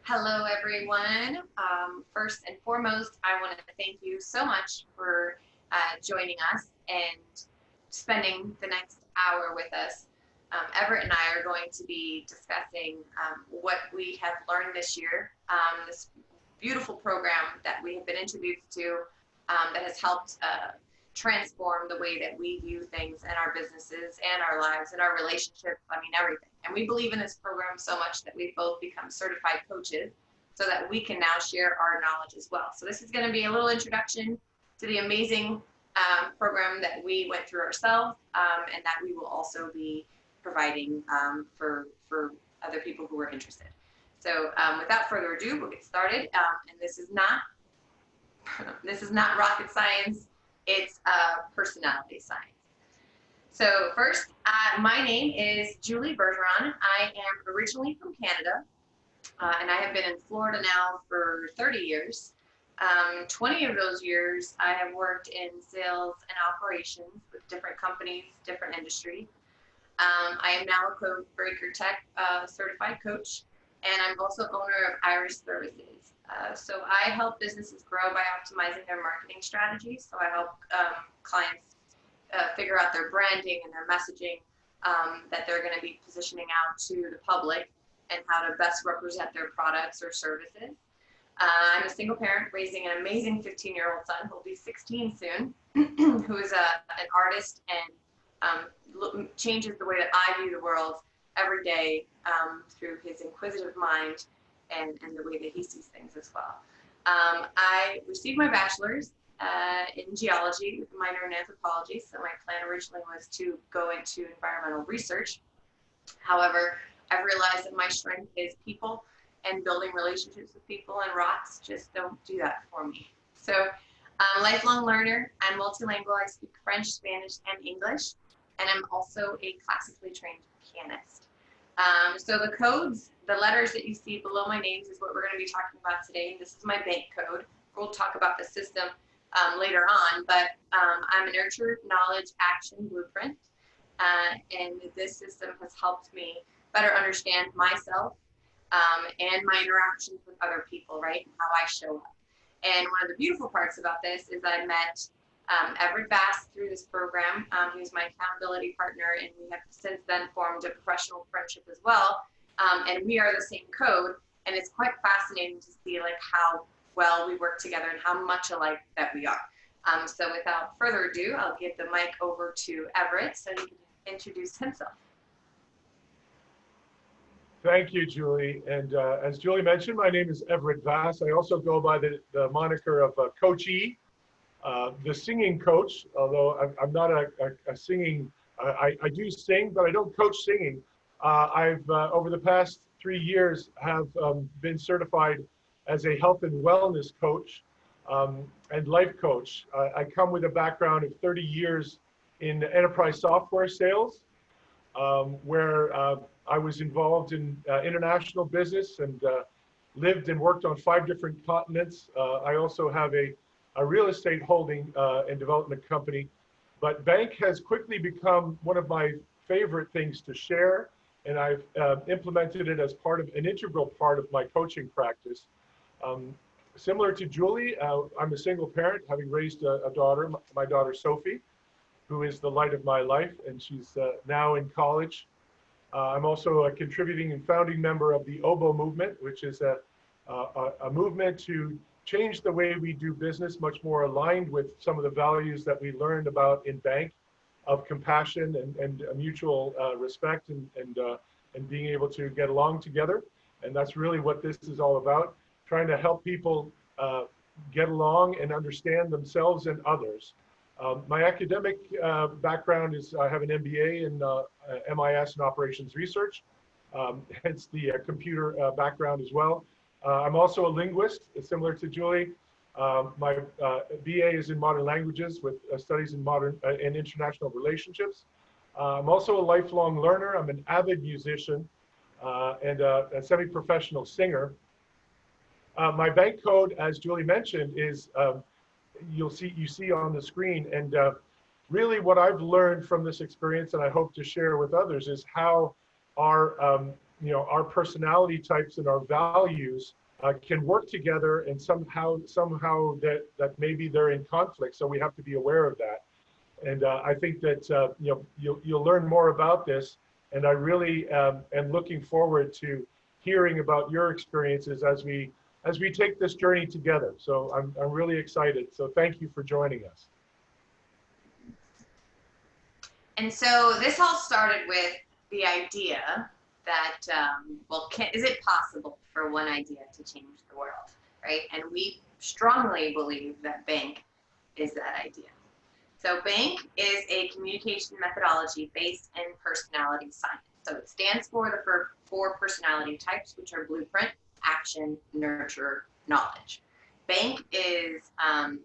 Hello, everyone. First and foremost, I want to thank you so much for joining us and spending the next hour with us. Everett and I are going to be discussing what we have learned this year, this beautiful program that we have been introduced to that has helped transform the way that we view things in our businesses and our lives and our relationships. I mean, everything. And we believe in this program so much that we've both become certified coaches so that we can now share our knowledge as well. So this is going to be a little introduction to the amazing program that we went through ourselves and that we will also be providing for other people who are interested. So without further ado, we'll get started. And this is not rocket science. It's personality science. So first, my name is Julie Bergeron. I am originally from Canada, and I have been in Florida now for 30 years. 20 of those years, I have worked in sales and operations with different companies, different industries. I am now a Code Breaker Tech certified coach, and I'm also owner of Iris Services. So I help businesses grow by optimizing their marketing strategies. So I help clients figure out their branding and their messaging that they're going to be positioning out to the public and how to best represent their products or services. I'm a single parent raising an amazing 15-year-old son who will be 16 soon, who is an artist and changes the way that I view the world every day through his inquisitive mind and the way that he sees things as well. I received my bachelor's in geology with a minor in anthropology, so my plan originally was to go into environmental research. However, I've realized that my strength is people and building relationships with people, and rocks just don't do that for me. So I'm a lifelong learner. I'm multilingual. I speak French, Spanish, and English, and I'm also a classically trained pianist. So the codes, the letters that you see below my names is what we're going to be talking about today. This is my bank code. We'll talk about the system later on, but I'm a nurture, knowledge, action blueprint. And this system has helped me better understand myself and my interactions with other people, right? And how I show up. And one of the beautiful parts about this is I met Everett Bass through this program. He's my accountability partner, and we have since then formed a professional friendship as well. And we are the same code, and it's quite fascinating to see like how well we work together and how much alike that we are. So without further ado, I'll give the mic over to Everett so he can introduce himself. Thank you, Julie. And as Julie mentioned, my name is Everett Vass. I also go by the moniker of Coach E, the singing coach, although I'm not a singing, I do sing, but I don't coach singing. I've, over the past 3 years, have been certified as a health and wellness coach and life coach. I come with a background of 30 years in enterprise software sales, where I was involved in international business and lived and worked on 5 different continents. I also have a real estate holding and development company, but bank has quickly become one of my favorite things to share, and I've implemented it as part of an integral part of my coaching practice. Similar to Julie, I'm a single parent, having raised a daughter, my daughter Sophie, who is the light of my life, and she's now in college. I'm also a contributing and founding member of the OBO movement, which is a movement to change the way we do business, much more aligned with some of the values that we learned about in bank, of compassion and mutual respect and being able to get along together. And that's really what this is all about, trying to help people get along and understand themselves and others. My academic background is I have an MBA in MIS and operations research, hence the computer background as well. I'm also a linguist, similar to Julie. My BA is in modern languages with studies in modern and international relationships. I'm also a lifelong learner. I'm an avid musician and a semi-professional singer. My bank code, as Julie mentioned, is you see on the screen, and really what I've learned from this experience, and I hope to share with others, is how our our personality types and our values can work together, and somehow that maybe they're in conflict. So we have to be aware of that. And I think that you'll learn more about this. And I really am looking forward to hearing about your experiences as we take this journey together. So I'm really excited. So thank you for joining us. And so this all started with the idea that, is it possible for one idea to change the world, right? And we strongly believe that B.A.N.K is that idea. So B.A.N.K is a communication methodology based in personality science. So it stands for the four personality types, which are blueprint, action, nurture, knowledge. B.A.N.K is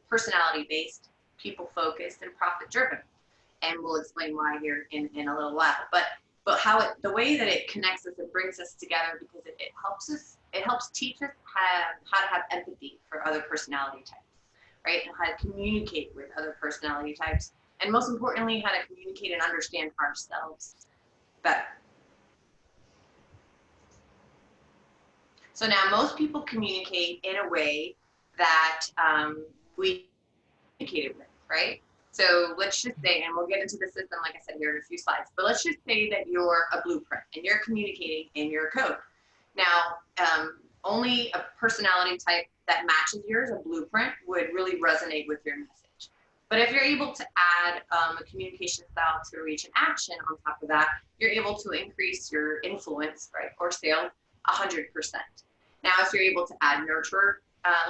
personality based, people focused, and profit driven. And we'll explain why here in a little while. But the way that it connects us and brings us together, because it helps teach us how to have empathy for other personality types, right? And how to communicate with other personality types. And most importantly, how to communicate and understand ourselves better. So now most people communicate in a way that we communicated with, right? So let's just say, and we'll get into the system, like I said, here in a few slides, but let's just say that you're a blueprint and you're communicating in your code. Now, only a personality type that matches yours, a blueprint, would really resonate with your message. But if you're able to add a communication style to reach an action on top of that, you're able to increase your influence, right, or sales 100%. Now, if you're able to add nurture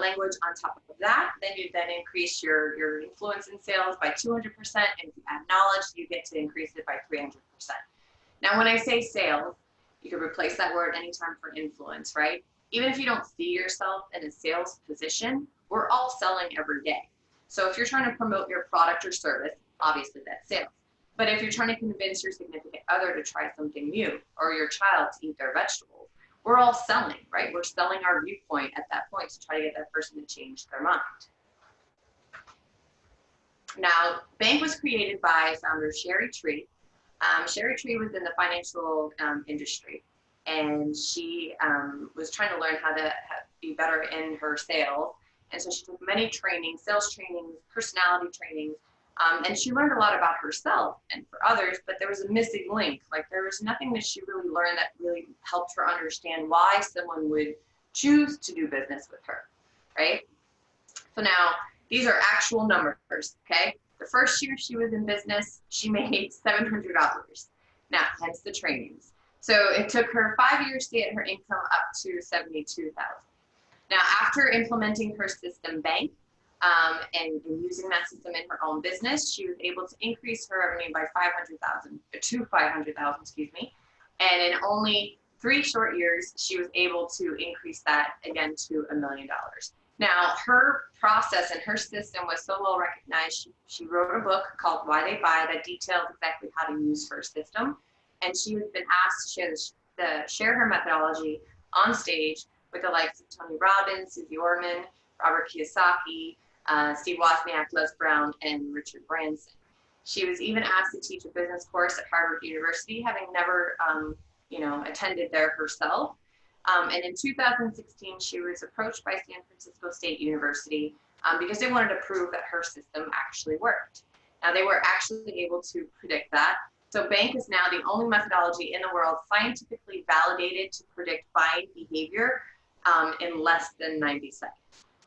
language on top of that, then you increase your influence in sales by 200%, and if you add knowledge, you get to increase it by 300%. Now, when I say sales, you can replace that word anytime for influence, right? Even if you don't see yourself in a sales position, we're all selling every day. So if you're trying to promote your product or service, obviously that's sales. But if you're trying to convince your significant other to try something new, or your child to eat their vegetables, we're all selling, right? We're selling our viewpoint at that point to try to get that person to change their mind. Now, B.A.N.K was created by founder Sherry Tree. Sherry Tree was in the financial industry, and she was trying to learn how to be better in her sales. And so she took many trainings, sales trainings, personality trainings, and she learned a lot about herself and for others, but there was a missing link. Like, there was nothing that she really learned that really helped her understand why someone would choose to do business with her, right? So now, these are actual numbers, okay? The first year she was in business, she made $700. Now, hence the trainings. So it took her 5 years to get her income up to $72,000. Now, after implementing her system, B.A.N.K, and using that system in her own business, she was able to increase her revenue by $500,000, excuse me. And in only 3 short years, she was able to increase that again to $1 million. Now, her process and her system was so well recognized, she wrote a book called Why They Buy that details exactly how to use her system. And she has been asked to share her methodology on stage with the likes of Tony Robbins, Susie Orman, Robert Kiyosaki, Steve Wozniak, Les Brown, and Richard Branson. She was even asked to teach a business course at Harvard University, having never, attended there herself. And in 2016, she was approached by San Francisco State University because they wanted to prove that her system actually worked. Now, they were actually able to predict that. So B.A.N.K is now the only methodology in the world scientifically validated to predict buying behavior in less than 90 seconds.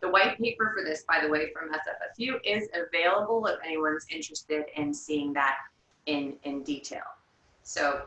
The white paper for this, by the way, from SFSU is available if anyone's interested in seeing that in detail. So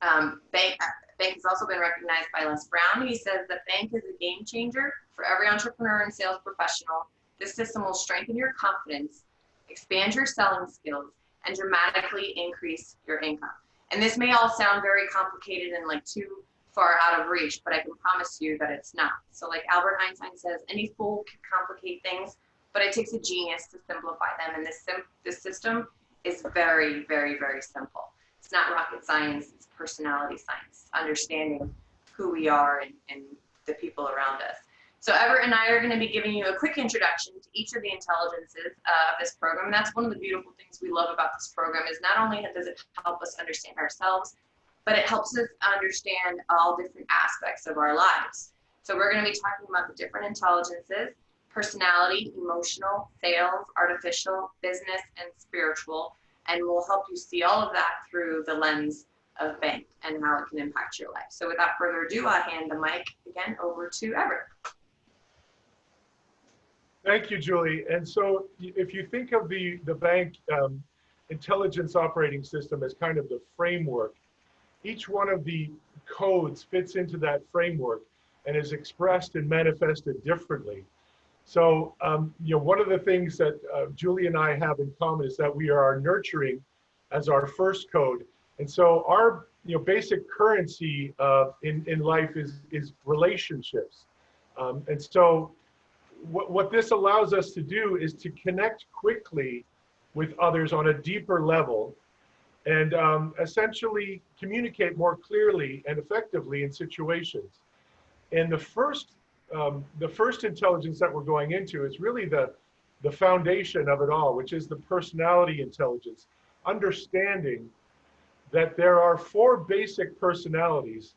B.A.N.K has also been recognized by Les Brown. He says that B.A.N.K is a game changer for every entrepreneur and sales professional. This system will strengthen your confidence, expand your selling skills, and dramatically increase your income. And this may all sound very complicated and like too far out of reach, but I can promise you that it's not. So like Albert Einstein says, any fool can complicate things, but it takes a genius to simplify them. And this system is very, very, very simple. It's not rocket science, it's personality science, understanding who we are and the people around us. So Everett and I are going to be giving you a quick introduction to each of the intelligences of this program. And that's one of the beautiful things we love about this program is not only does it help us understand ourselves but it helps us understand all different aspects of our lives. So we're going to be talking about the different intelligences: personality, emotional, sales, artificial, business, and spiritual. And we'll help you see all of that through the lens of BANK and how it can impact your life. So without further ado, I'll hand the mic again over to Everett. Thank you, Julie. And so if you think of the BANK intelligence operating system as kind of the framework, each one of the codes fits into that framework and is expressed and manifested differently. So, one of the things that Julie and I have in common is that we are nurturing as our first code. And so our basic currency in life is relationships. And so what this allows us to do is to connect quickly with others on a deeper level and essentially communicate more clearly and effectively in situations. And the first intelligence that we're going into is really the foundation of it all, which is the personality intelligence, understanding that there are 4 basic personalities,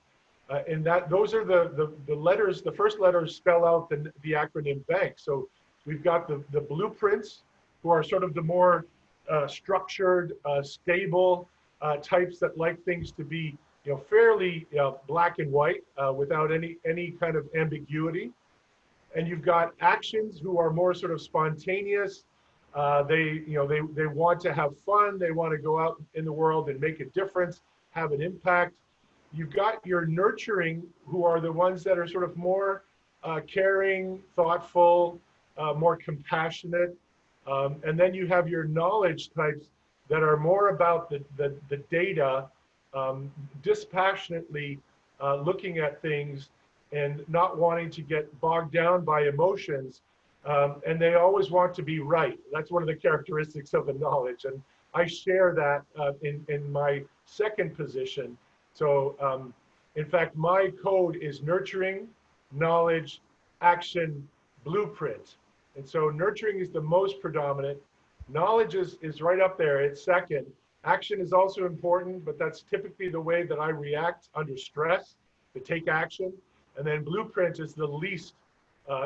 and that those are the letters. The first letters spell out the acronym BANK. So we've got the blueprints, who are sort of the more structured, stable types that like things to be fairly black and white without any kind of ambiguity. And you've got actions, who are more sort of spontaneous. They want to have fun. They want to go out in the world and make a difference, have an impact. You've got your nurturing, who are the ones that are sort of more caring, thoughtful, more compassionate. And then you have your knowledge types that are more about the data, dispassionately looking at things and not wanting to get bogged down by emotions. And they always want to be right. That's one of the characteristics of the knowledge. And I share that in my second position. So in fact, my code is nurturing, knowledge, action, blueprint. And so nurturing is the most predominant. Knowledge is right up there, it's second. Action is also important, but that's typically the way that I react under stress, to take action. And then blueprint is the least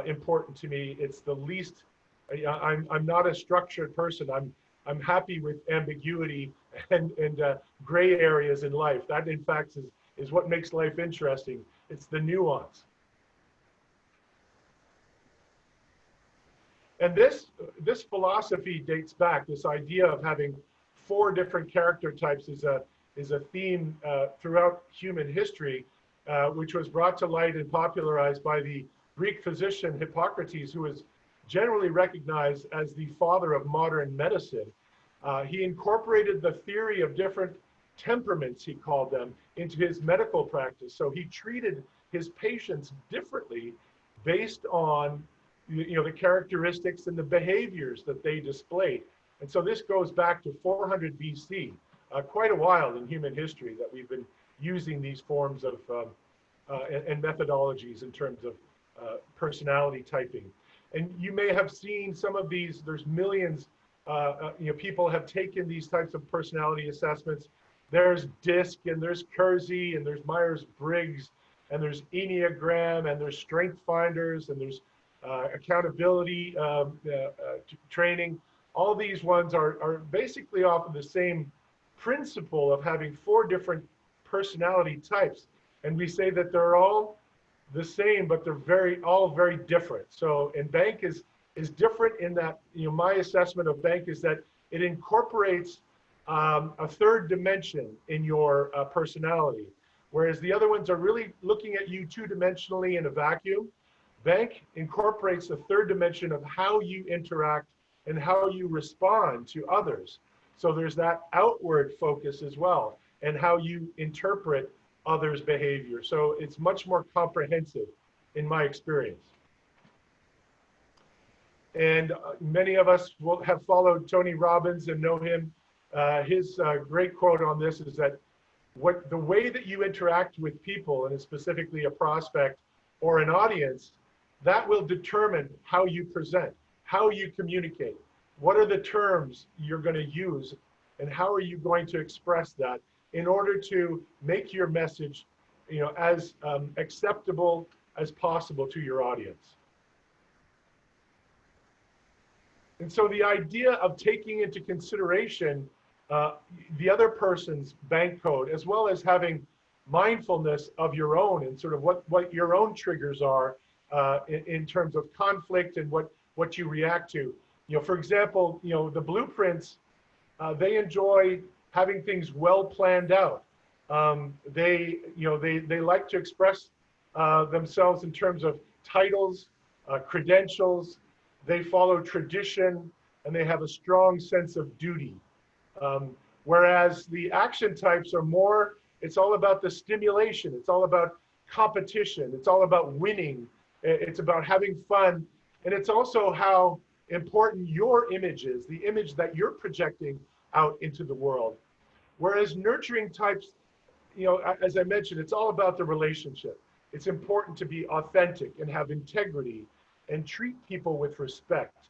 important to me. It's the least, I'm not a structured person. I'm happy with ambiguity and gray areas in life. That in fact is what makes life interesting. It's the nuance. And this philosophy dates back. This idea of having 4 different character types is a theme throughout human history, which was brought to light and popularized by the Greek physician Hippocrates, who is generally recognized as the father of modern medicine. He incorporated the theory of different temperaments, he called them, into his medical practice. So he treated his patients differently based on the characteristics and the behaviors that they displayed. And so this goes back to 400 BC, quite a while in human history that we've been using these forms of and methodologies in terms of personality typing. And you may have seen some of these. There's millions, people have taken these types of personality assessments. There's DISC, and there's Kersey, and there's Myers-Briggs, and there's Enneagram, and there's Strength Finders, and there's accountability training. All these ones are basically off of the same principle of having 4 different personality types. And we say that they're all the same, but they're all very different. So, and BANK is different in that, my assessment of BANK is that it incorporates a 3rd dimension in your personality, whereas the other ones are really looking at you 2-dimensionally in a vacuum. BANK incorporates the 3rd dimension of how you interact and how you respond to others. So there's that outward focus as well, and how you interpret others' behavior. So it's much more comprehensive in my experience. And many of us will have followed Tony Robbins and know him. His great quote on this is that the way that you interact with people, and specifically a prospect or an audience, that will determine how you present, how you communicate. What are the terms you're going to use, and how are you going to express that? in order to make your message, as acceptable as possible to your audience. And so the idea of taking into consideration the other person's bank code, as well as having mindfulness of your own and sort of what your own triggers are in terms of conflict and what you react to. For example, the blueprints, they enjoy having things well planned out. They like to express themselves in terms of titles, credentials. They follow tradition, and they have a strong sense of duty. Whereas the action types are more, it's all about the stimulation. It's all about competition. It's all about winning. It's about having fun. And it's also how important your image is, the image that you're projecting out into the world. Whereas nurturing types, as I mentioned, it's all about the relationship. It's important to be authentic and have integrity and treat people with respect.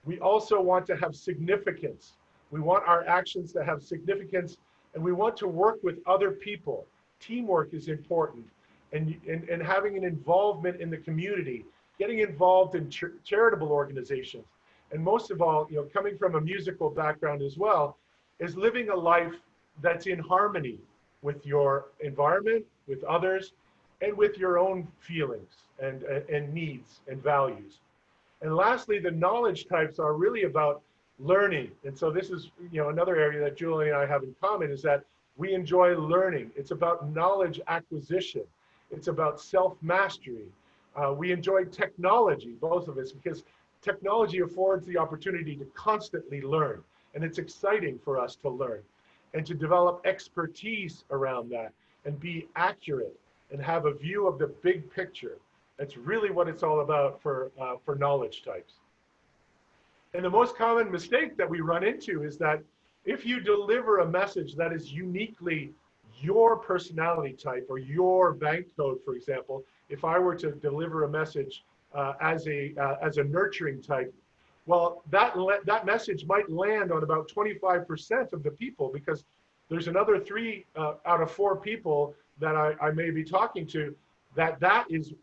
We also want to have significance. We want our actions to have significance, and we want to work with other people. Teamwork is important, and having an involvement in the community, getting involved in charitable organizations. And most of all, coming from a musical background as well, is living a life that's in harmony with your environment, with others, and with your own feelings and needs and values. And lastly, the knowledge types are really about learning. And so this is, another area that Julie and I have in common, is that we enjoy learning. It's about knowledge acquisition. It's about self-mastery. We enjoy technology, both of us, because technology affords the opportunity to constantly learn. And it's exciting for us to learn and to develop expertise around that and be accurate and have a view of the big picture. That's really what it's all about for knowledge types. And the most common mistake that we run into is that if you deliver a message that is uniquely your personality type or your bank code, for example, if I were to deliver a message as a nurturing type, well, that message might land on about 25% of the people, because there's another 3 out of 4 people that I may be talking to that is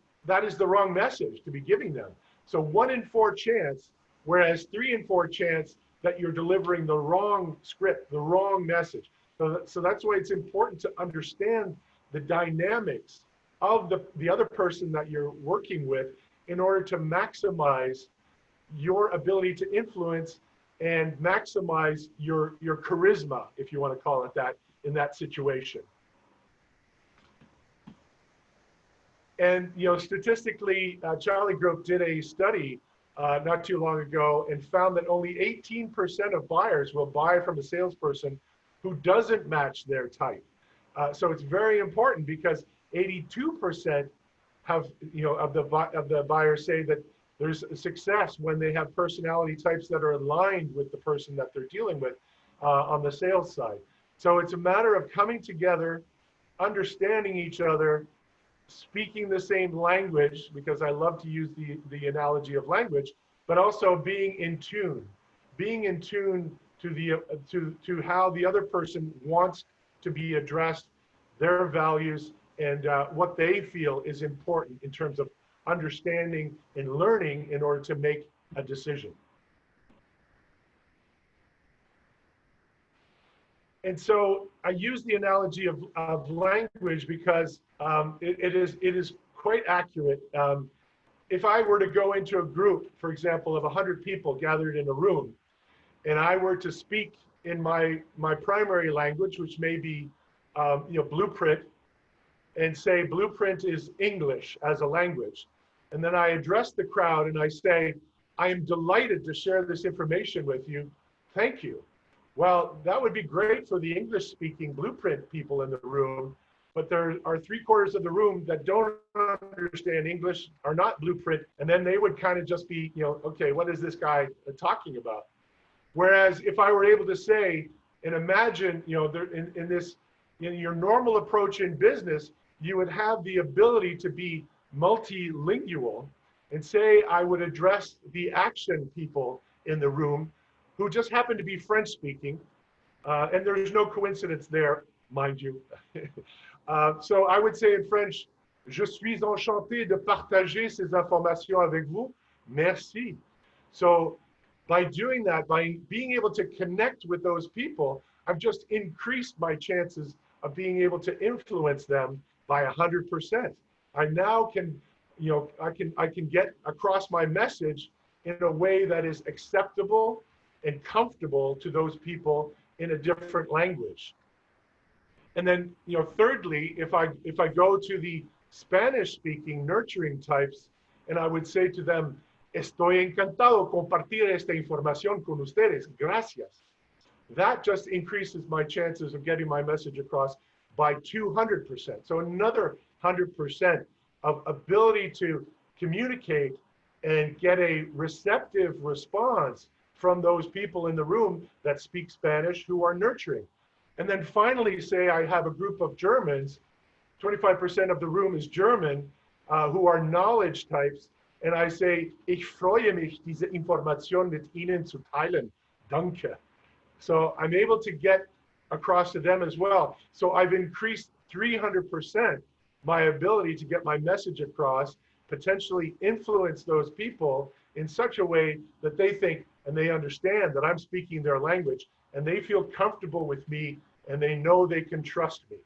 the wrong message to be giving them. So 1 in 4 chance, whereas 3 in 4 chance that you're delivering the wrong script, the wrong message. So that's why it's important to understand the dynamics of the other person that you're working with in order to maximize your ability to influence and maximize your charisma, if you want to call it that, in that situation. And statistically, Charlie Group did a study not too long ago and found that only 18% of buyers will buy from a salesperson who doesn't match their type. So it's very important, because 82% have, of the buyers say that there's success when they have personality types that are aligned with the person that they're dealing with on the sales side. So it's a matter of coming together, understanding each other, speaking the same language, because I love to use the analogy of language, but also being in tune to how the other person wants to be addressed, their values, and what they feel is important in terms of understanding and learning in order to make a decision. And so I use the analogy of language because it is quite accurate. If I were to go into a group, for example, of 100 people gathered in a room, and I were to speak in my primary language, which may be blueprint, and say blueprint is English as a language, and then I address the crowd and I say, I am delighted to share this information with you. Thank you. Well, that would be great for the English-speaking blueprint people in the room, but there are 3/4 of the room that don't understand English, are not blueprint, and then they would kind of just be, okay, what is this guy talking about? Whereas if I were able to say, and imagine, in your normal approach in business, you would have the ability to be multilingual, and say I would address the action people in the room who just happen to be French speaking, and there's no coincidence there. mind you. So I would say in French, je suis enchanté de partager ces informations avec vous. Merci. So by doing that, by being able to connect with those people, I've just increased my chances of being able to influence them by 100%. I now can, I can get across my message in a way that is acceptable and comfortable to those people in a different language. And then, thirdly, if I go to the Spanish-speaking nurturing types, and I would say to them, estoy encantado compartir esta información con ustedes. Gracias. That just increases my chances of getting my message across by 200%. So another 100% of ability to communicate and get a receptive response from those people in the room that speak Spanish who are nurturing. And then finally, say I have a group of Germans, 25% of the room is German, who are knowledge types, and I say, ich freue mich, diese Information mit Ihnen zu teilen. Danke. So I'm able to get across to them as well. So I've increased 300% my ability to get my message across, potentially influence those people in such a way that they think and they understand that I'm speaking their language, and they feel comfortable with me, and they know they can trust me.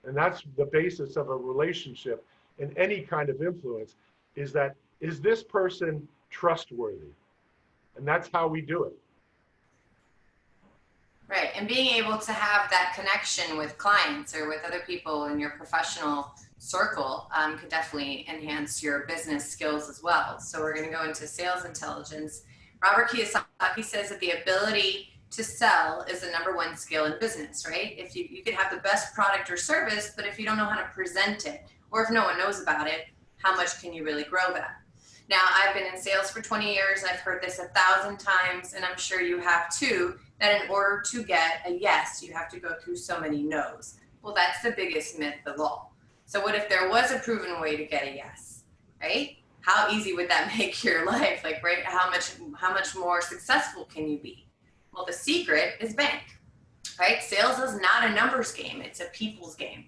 And that's the basis of a relationship in any kind of influence, is that, is this person trustworthy? And that's how we do it. Right, and being able to have that connection with clients or with other people in your professional circle could definitely enhance your business skills as well. So we're going to go into sales intelligence. Robert Kiyosaki says that the ability to sell is the #1 skill in business, right? If you could have the best product or service, but if you don't know how to present it, or if no one knows about it, how much can you really grow that? Now, I've been in sales for 20 years. I've heard this 1,000 times, and I'm sure you have too, that in order to get a yes, you have to go through so many no's. Well, that's the biggest myth of all. So what if there was a proven way to get a yes, right? How easy would that make your life? Like, right? How much more successful can you be? Well, the secret is B.A.N.K, right? Sales is not a numbers game. It's a people's game.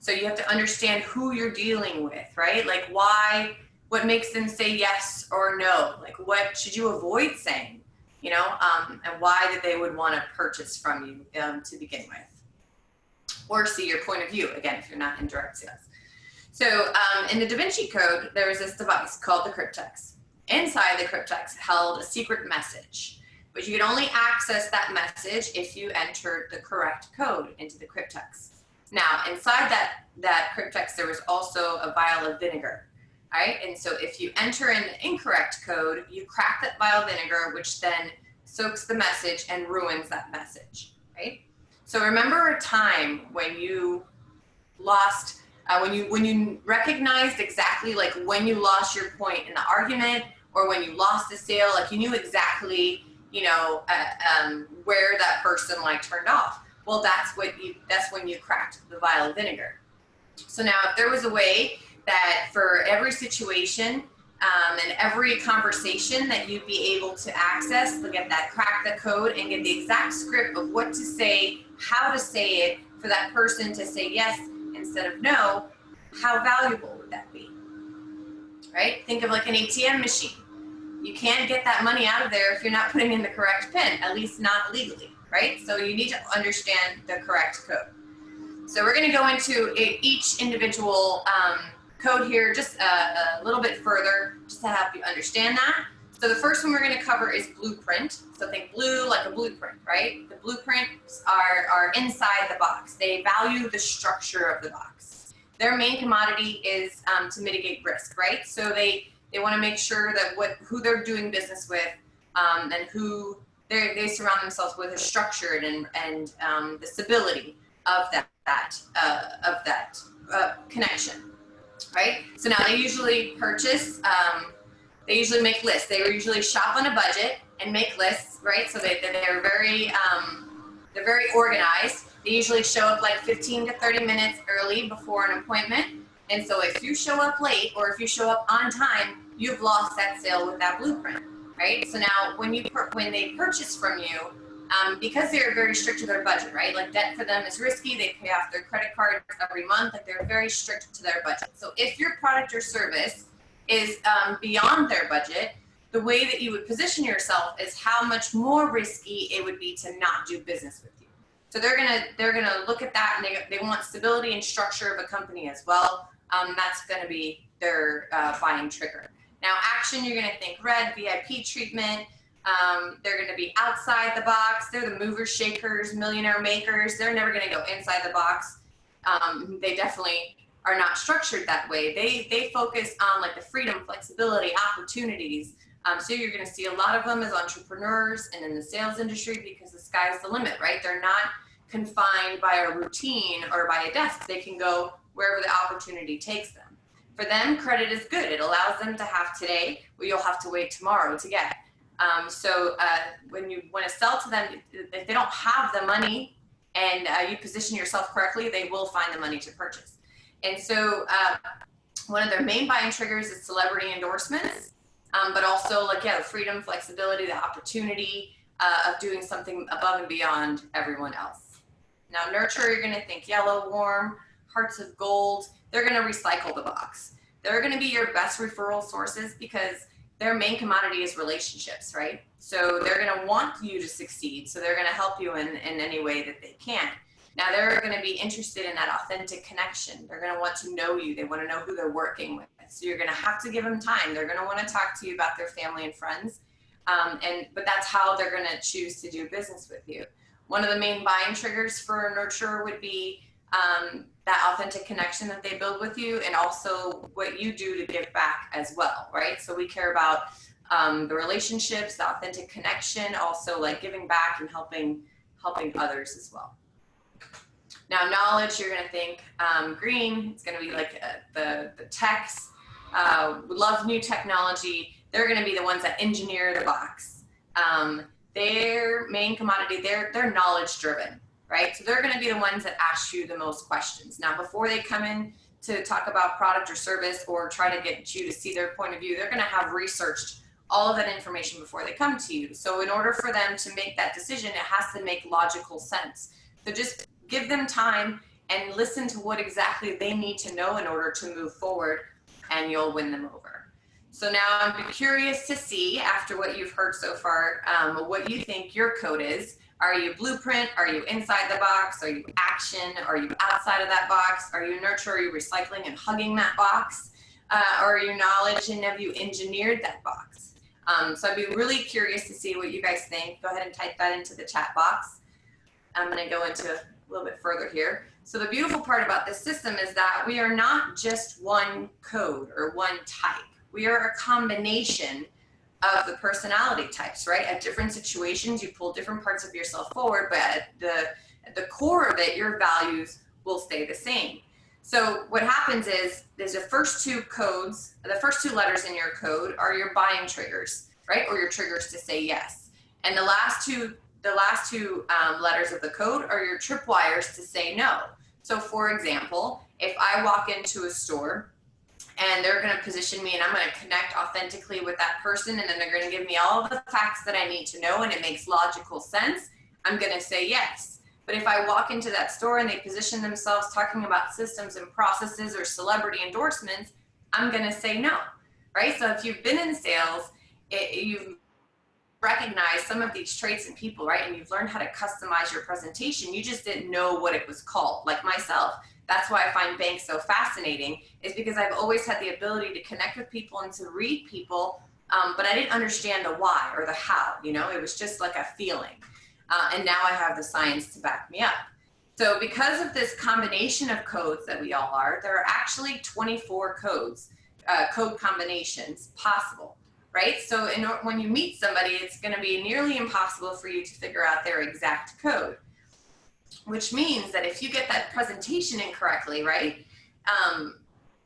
So you have to understand who you're dealing with, right? Like what makes them say yes or no? Like what should you avoid saying, and why that they would want to purchase from you to begin with, or see your point of view, again, if you're not in direct sales. So in the Da Vinci Code, there was this device called the CRYPTEX. Inside the CRYPTEX held a secret message, but you could only access that message if you entered the correct code into the CRYPTEX. Now, inside that CRYPTEX, there was also a vial of vinegar. All right, and so if you enter in the incorrect code, you crack that vial of vinegar, which then soaks the message and ruins that message, right? So remember a time when you lost, when you recognized exactly like when you lost your point in the argument, or when you lost the sale, like you knew exactly, where that person like turned off. Well, that's when you cracked the vial of vinegar. So now, if there was a way that for every situation and every conversation that you'd be able to access, look at that, crack the code and get the exact script of what to say, how to say it for that person to say yes instead of no, how valuable would that be, right? Think of like an ATM machine. You can't get that money out of there if you're not putting in the correct PIN, at least not legally, right? So you need to understand the correct code. So we're going to go into each individual code here just a little bit further, just to help you understand that. So the first one we're going to cover is blueprint. So think blue like a blueprint, right? The blueprints are inside the box. They value the structure of the box. Their main commodity is to mitigate risk, right? So they want to make sure that who they're doing business with and who they surround themselves with is structured and the stability of that connection, right? So now they usually purchase, they usually make lists. They usually shop on a budget and make lists, right? So they're very organized. They usually show up like 15 to 30 minutes early before an appointment. And so if you show up late or if you show up on time, you've lost that sale with that blueprint, right? So now when they purchase from you, because they're very strict to their budget, right? Like debt for them is risky. They pay off their credit cards every month. Like they're very strict to their budget. So if your product or service is beyond their budget, the way that you would position yourself is how much more risky it would be to not do business with you. So they're gonna look at that, and they want stability and structure of a company as well. That's gonna be their buying trigger. Now action, you're gonna think red, VIP treatment. They're going to be outside the box. They're the movers, shakers, millionaire makers. They're never going to go inside the box. They definitely are not structured that way. They focus on like the freedom, flexibility, opportunities. So you're going to see a lot of them as entrepreneurs and in the sales industry, because the sky's the limit, right? They're not confined by a routine or by a desk. They can go wherever the opportunity takes them. For them, credit is good. It allows them to have today what you'll have to wait tomorrow to get. When you want to sell to them, if they don't have the money and you position yourself correctly, they will find the money to purchase. And so one of their main buying triggers is celebrity endorsements, but also like, yeah, the freedom, flexibility, the opportunity of doing something above and beyond everyone else. Now nurture, you're going to think yellow, warm, hearts of gold. They're going to recycle the box. They're going to be your best referral sources because their main commodity is relationships, right? So they're going to want you to succeed. So they're going to help you in any way that they can. Now they're going to be interested in that authentic connection. They're going to want to know you. They want to know who they're working with. So you're going to have to give them time. They're going to want to talk to you about their family and friends. But that's how they're going to choose to do business with you. One of the main buying triggers for a nurturer would be that authentic connection that they build with you, and also what you do to give back as well, right? So we care about the relationships, the authentic connection, also like giving back and helping others as well. Now knowledge, you're gonna think green. It's gonna be like the techs, love new technology. They're gonna be the ones that engineer the box. Their main commodity, they're knowledge driven. Right? So they're going to be the ones that ask you the most questions. Now, before they come in to talk about product or service or try to get you to see their point of view, they're going to have researched all of that information before they come to you. So in order for them to make that decision, it has to make logical sense. So just give them time and listen to what exactly they need to know in order to move forward, and you'll win them over. So now I'm curious to see, after what you've heard so far, what you think your code is. Are you blueprint? Are you inside the box? Are you action? Are you outside of that box? Are you nurture? Are you recycling and hugging that box? Or are you knowledge and have you engineered that box? So I'd be really curious to see what you guys think. Go ahead and type that into the chat box. I'm going to go into a little bit further here. So the beautiful part about this system is that we are not just one code or one type. We are a combination of the personality types, right? At different situations, you pull different parts of yourself forward, but at the core of it, your values will stay the same. So what happens is there's the first two codes, the first two letters in your code are your buying triggers, right? Or your triggers to say yes. And the last two letters of the code are your tripwires to say no. So for example, if I walk into a store and they're going to position me and I'm going to connect authentically with that person, and then they're going to give me all of the facts that I need to know and it makes logical sense, I'm going to say yes. But if I walk into that store and they position themselves talking about systems and processes or celebrity endorsements, I'm going to say no, right? So if you've been in sales, you've recognized some of these traits in people, right? And you've learned how to customize your presentation. You just didn't know what it was called, like myself. That's why I find B.A.N.K so fascinating, is because I've always had the ability to connect with people and to read people, but I didn't understand the why or the how, you know, it was just like a feeling. And now I have the science to back me up. So because of this combination of codes that we all are, there are actually 24 codes, code combinations possible, right? So when you meet somebody, it's going to be nearly impossible for you to figure out their exact code. Which means that if you get that presentation incorrectly, right,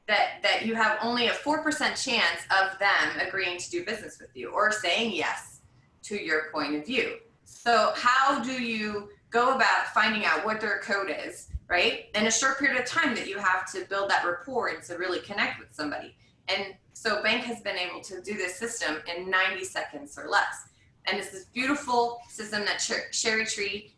that you have only a 4% chance of them agreeing to do business with you or saying yes to your point of view. So how do you go about finding out what their code is, right, in a short period of time that you have to build that rapport and to really connect with somebody? And so B.A.N.K has been able to do this system in 90 seconds or less. And it's this beautiful system that Sherry Tree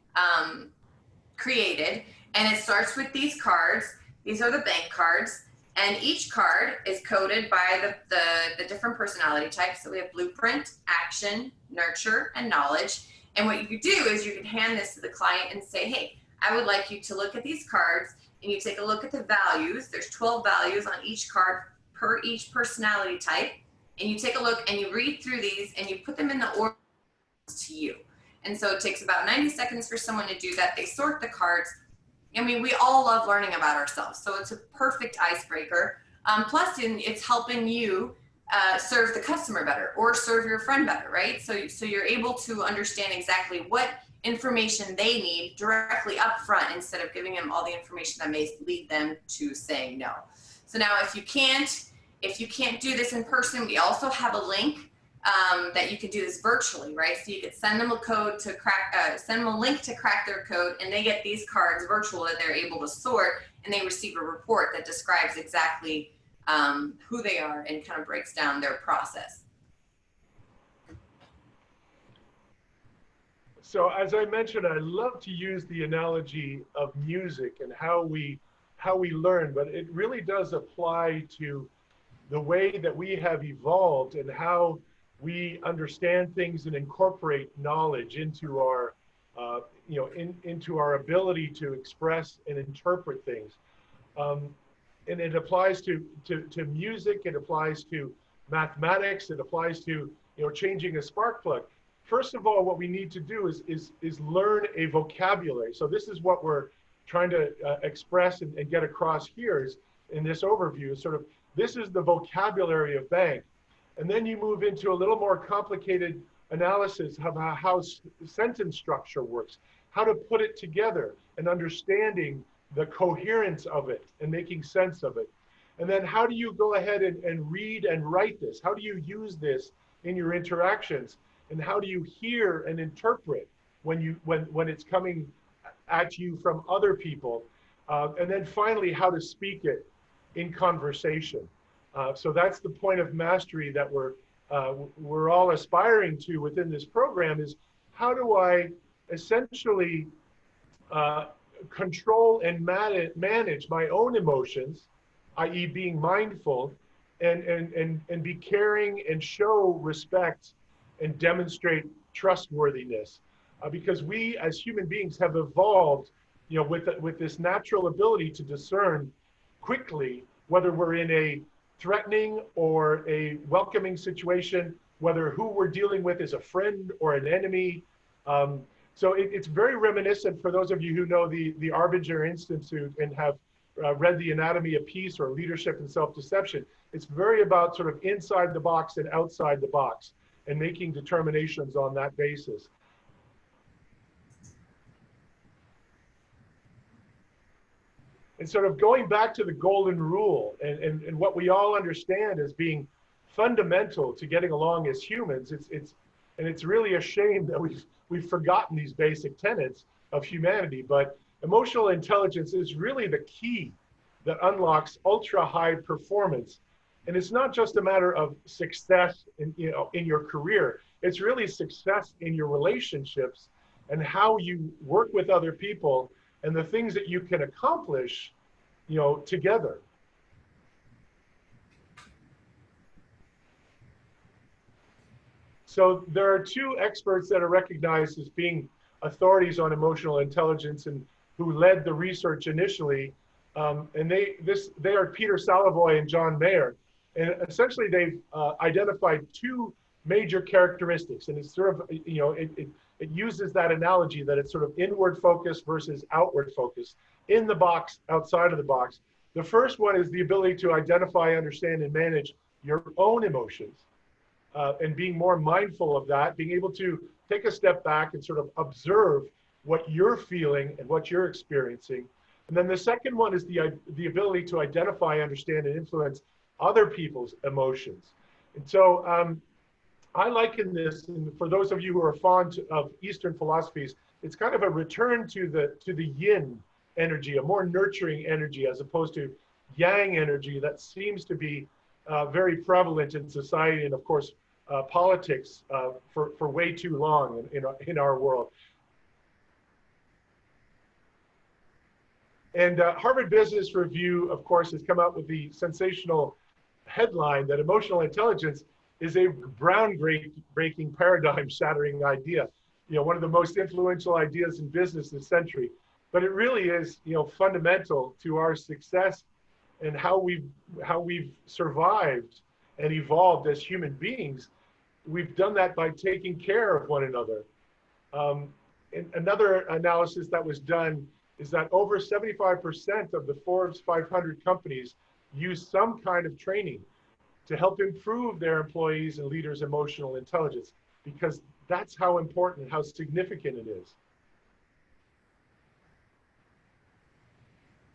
created. And it starts with these cards. These are the bank cards. And each card is coded by the different personality types. So we have blueprint, action, nurture, and knowledge. And what you could do is you could hand this to the client and say, hey, I would like you to look at these cards, and you take a look at the values. There's 12 values on each card per each personality type. And you take a look and you read through these and you put them in the order to you. And so it takes about 90 seconds for someone to do that. They sort the cards. I mean, we all love learning about ourselves, so it's a perfect icebreaker. Plus, it's helping you serve the customer better or serve your friend better, right? So you're able to understand exactly what information they need directly up front instead of giving them all the information that may lead them to saying no. So now, if you can't do this in person, we also have a link that you could do this virtually, right? So you could send them a code to crack, send them a link to crack their code, and they get these cards virtual that they're able to sort, and they receive a report that describes exactly who they are and kind of breaks down their process. So as I mentioned, I love to use the analogy of music and how we learn, but it really does apply to the way that we have evolved and how we understand things and incorporate knowledge into our, into our ability to express and interpret things. And it applies to music, it applies to mathematics, it applies to, changing a spark plug. First of all, what we need to do is learn a vocabulary. So this is what we're trying to express and get across here is in this overview, sort of, this is the vocabulary of B.A.N.K. And then you move into a little more complicated analysis of how sentence structure works, how to put it together and understanding the coherence of it and making sense of it. And then how do you go ahead and read and write this? How do you use this in your interactions? And how do you hear and interpret when it's coming at you from other people? And then finally, how to speak it in conversation. So that's the point of mastery that we're all aspiring to within this program is how do I essentially control and manage my own emotions, i.e. being mindful and be caring and show respect and demonstrate trustworthiness. Because we as human beings have evolved, with this natural ability to discern quickly whether we're in a threatening or a welcoming situation, whether who we're dealing with is a friend or an enemy. So it's very reminiscent for those of you who know the Arbinger Institute and have read The Anatomy of Peace or Leadership and Self-Deception. It's very about sort of inside the box and outside the box and making determinations on that basis. And sort of going back to the golden rule and what we all understand as being fundamental to getting along as humans, it's really a shame that we've forgotten these basic tenets of humanity, but emotional intelligence is really the key that unlocks ultra high performance. And it's not just a matter of success in your career, it's really success in your relationships and how you work with other people and the things that you can accomplish, together. So there are two experts that are recognized as being authorities on emotional intelligence and who led the research initially. And they are Peter Salovey and John Mayer. And essentially they've identified two major characteristics. And it's sort of, it uses that analogy that it's sort of inward focus versus outward focus, in the box, outside of the box. The first one is the ability to identify, understand, and manage your own emotions, and being more mindful of that, being able to take a step back and sort of observe what you're feeling and what you're experiencing. And then the second one is the ability to identify, understand, and influence other people's emotions. And so I liken this, and for those of you who are fond of Eastern philosophies, it's kind of a return to the yin energy, a more nurturing energy, as opposed to yang energy that seems to be very prevalent in society, and of course, politics for way too long in our world. And Harvard Business Review, of course, has come out with the sensational headline that emotional intelligence is a groundbreaking, paradigm-shattering idea. You know, one of the most influential ideas in business this century. But it really is, you know, fundamental to our success and how we've survived and evolved as human beings. We've done that by taking care of one another. And another analysis that was done is that over 75% of the Forbes 500 companies use some kind of training to help improve their employees and leaders' emotional intelligence, because that's how important, how significant it is.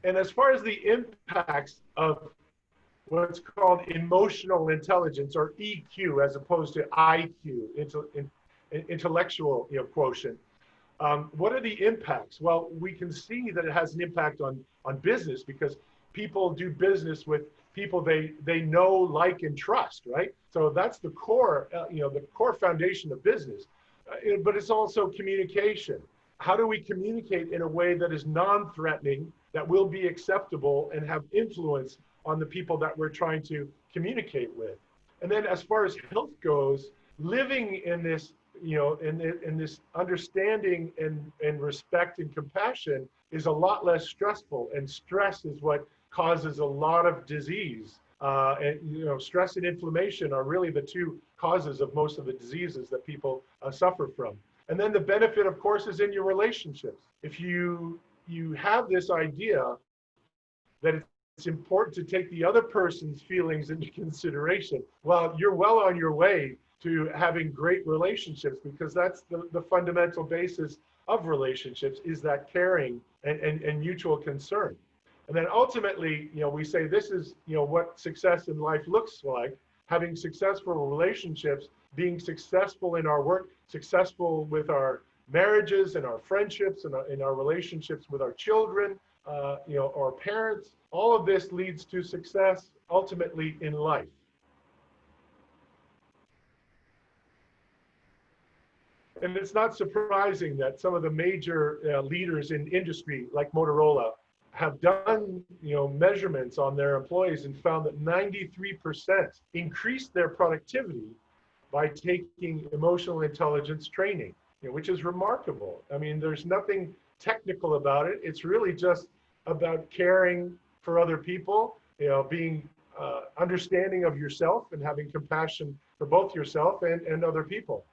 And as far as the impacts of what's called emotional intelligence, or EQ, as opposed to IQ, intellectual, you know, quotient, what are the impacts? Well, we can see that it has an impact on business, because people do business with people they know, like, and trust, right? So that's the core, you know, the core foundation of business. But it's also communication. How do we communicate in a way that is non-threatening, that will be acceptable and have influence on the people that we're trying to communicate with? And then as far as health goes, living in this, you know, in this understanding and respect and compassion is a lot less stressful. And stress is what causes a lot of disease. And, you know, stress and inflammation are really the two causes of most of the diseases that people suffer from. And then the benefit, of course, is in your relationships. If you have this idea that it's important to take the other person's feelings into consideration, well, you're well on your way to having great relationships, because that's the fundamental basis of relationships, is that caring and mutual concern. And then ultimately, you know, we say this is, you know, what success in life looks like: having successful relationships, being successful in our work, successful with our marriages and our friendships and in our relationships with our children, you know, our parents. All of this leads to success ultimately in life. And it's not surprising that some of the major leaders in industry, like Motorola, have done, you know, measurements on their employees and found that 93% increased their productivity by taking emotional intelligence training, you know, which is remarkable. I mean, there's nothing technical about it. It's really just about caring for other people, you know, being understanding of yourself and having compassion for both yourself and other people.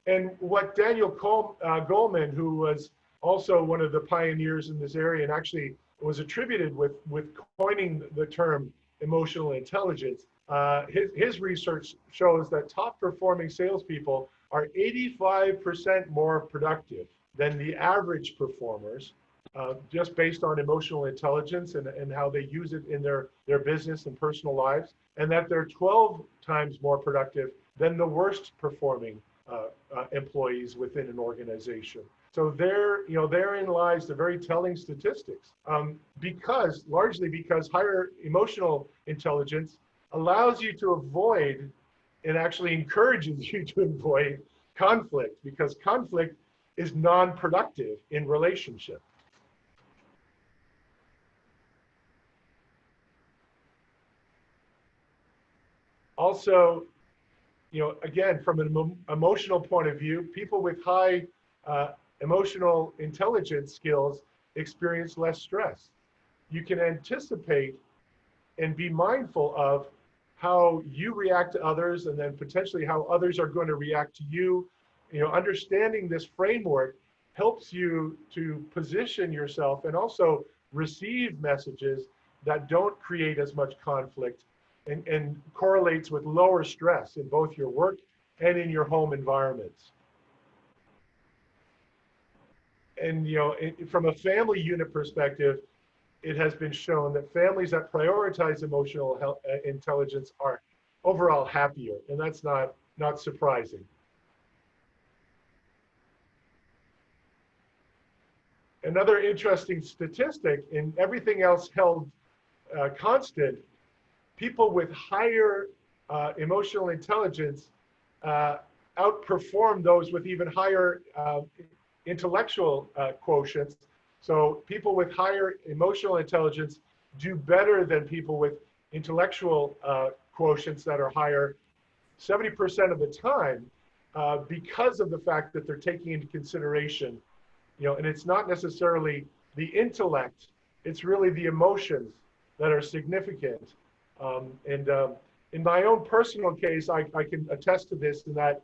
And what Daniel Goleman, who was also one of the pioneers in this area and actually was attributed with coining the term emotional intelligence, his research shows that top performing salespeople are 85% more productive than the average performers, just based on emotional intelligence and how they use it in their business and personal lives, and that they're 12 times more productive than the worst performing employees within an organization. So therein lies the very telling statistics, largely because higher emotional intelligence allows you to avoid and actually encourages you to avoid conflict, because conflict is non-productive in relationship. Also, you know, again, from an emotional point of view, people with high emotional intelligence skills experience less stress. You can anticipate and be mindful of how you react to others, and then potentially how others are going to react to you. You know, understanding this framework helps you to position yourself and also receive messages that don't create as much conflict, and correlates with lower stress in both your work and in your home environments. And, you know, from a family unit perspective, it has been shown that families that prioritize emotional intelligence are overall happier, and that's not surprising. Another interesting statistic, in everything else held constant, people with higher emotional intelligence outperform those with even higher intellectual quotients. So people with higher emotional intelligence do better than people with intellectual quotients that are higher 70% of the time, because of the fact that they're taking into consideration, and it's not necessarily the intellect, it's really the emotions that are significant. In my own personal case, I can attest to this, in that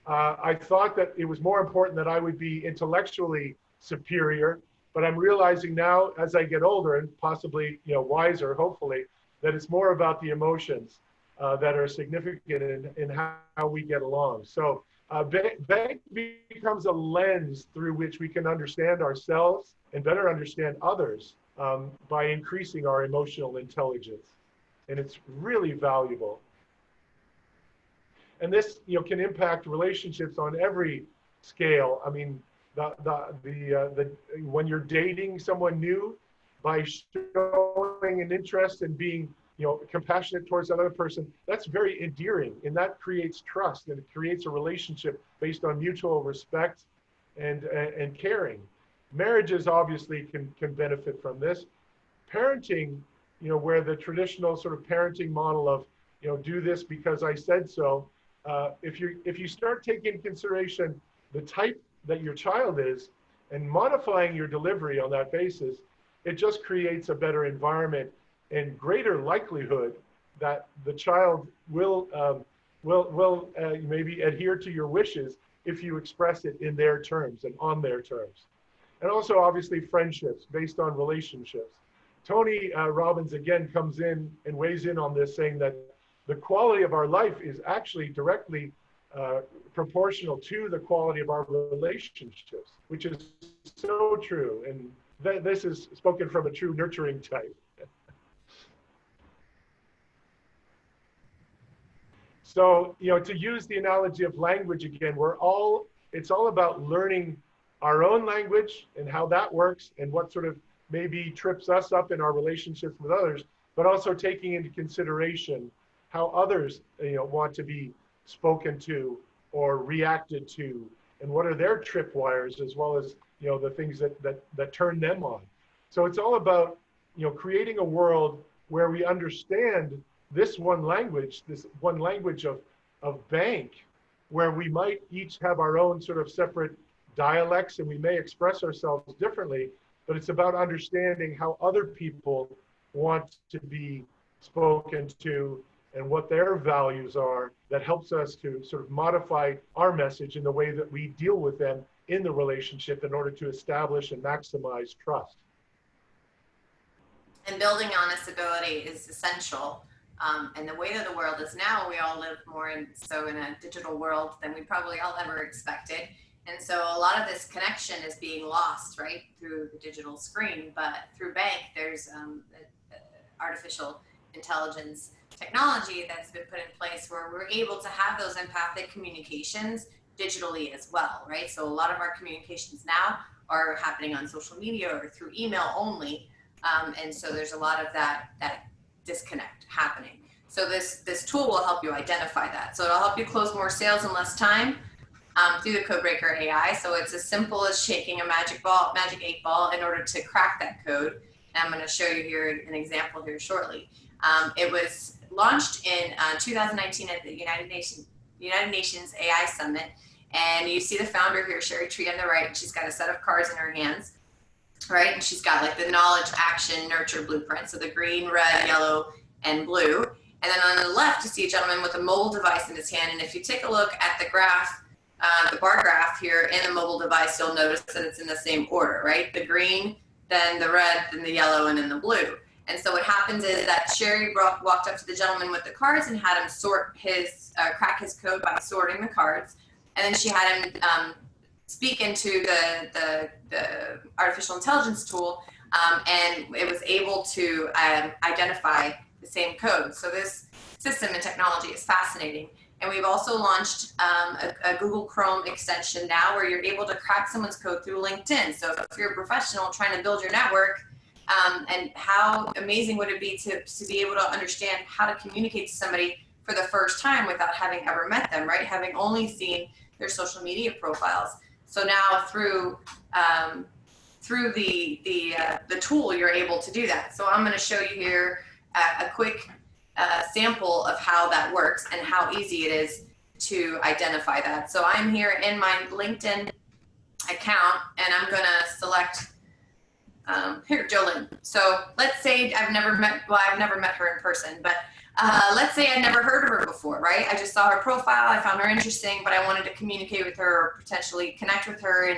I thought that it was more important that I would be intellectually superior, but I'm realizing now, as I get older and possibly wiser, hopefully, that it's more about the emotions that are significant in how we get along. So BANK becomes a lens through which we can understand ourselves and better understand others by increasing our emotional intelligence. And it's really valuable. And this can impact relationships on every scale. I mean, when you're dating someone new, by showing an interest and being compassionate towards another person, that's very endearing, and that creates trust, and it creates a relationship based on mutual respect and caring. Marriages obviously can benefit from this. Parenting, where the traditional sort of parenting model of do this because I said so, if you start taking into consideration the type that your child is and modifying your delivery on that basis, it just creates a better environment and greater likelihood that the child will maybe adhere to your wishes if you express it in their terms and on their terms. And also, obviously, friendships based on relationships. Tony Robbins again comes in and weighs in on this, saying that the quality of our life is actually directly proportional to the quality of our relationships, which is so true. And this is spoken from a true nurturing type. So, to use the analogy of language again, it's all about learning our own language and how that works and what sort of maybe trips us up in our relationships with others, but also taking into consideration how others, want to be spoken to or reacted to, and what are their tripwires, as well as, the things that turn them on. So it's all about, creating a world where we understand this one language of BANK, where we might each have our own sort of separate dialects and we may express ourselves differently, but it's about understanding how other people want to be spoken to and what their values are, that helps us to sort of modify our message in the way that we deal with them in the relationship in order to establish and maximize trust. And building on this ability is essential. And the way that the world is now, we all live more in a digital world than we probably all ever expected. And so a lot of this connection is being lost, right, through the digital screen. But through BANK, there's artificial intelligence technology that's been put in place where we're able to have those empathic communications digitally as well, right? So a lot of our communications now are happening on social media or through email only. And so there's a lot of that disconnect happening. So this tool will help you identify that. So it'll help you close more sales in less time through the Codebreaker AI. So it's as simple as shaking a magic 8 ball in order to crack that code. And I'm going to show you here an example here shortly. It was launched in 2019 at the United Nations AI Summit. And you see the founder here, Sherry Tree, on the right, and she's got a set of cards in her hands, right? And she's got like the knowledge, action, nurture blueprint. So the green, red, yellow, and blue. And then on the left, you see a gentleman with a mobile device in his hand. And if you take a look at the graph, the bar graph here in the mobile device, you'll notice that it's in the same order, right? The green, then the red, then the yellow, and then the blue. And so what happens is that Sherry walked up to the gentleman with the cards and had him crack his code by sorting the cards. And then she had him speak into the artificial intelligence tool, and it was able to identify the same code. So this system and technology is fascinating. And we've also launched a Google Chrome extension now where you're able to crack someone's code through LinkedIn. So if you're a professional trying to build your network, and how amazing would it be to be able to understand how to communicate to somebody for the first time without having ever met them, right? Having only seen their social media profiles. So now through the tool, you're able to do that. So I'm going to show you here a quick sample of how that works and how easy it is to identify that. So I'm here in my LinkedIn account, and I'm going to select here, Jolene. So let's say I've never met her in person, but let's say I'd never heard of her before, right? I just saw her profile, I found her interesting, but I wanted to communicate with her or potentially connect with her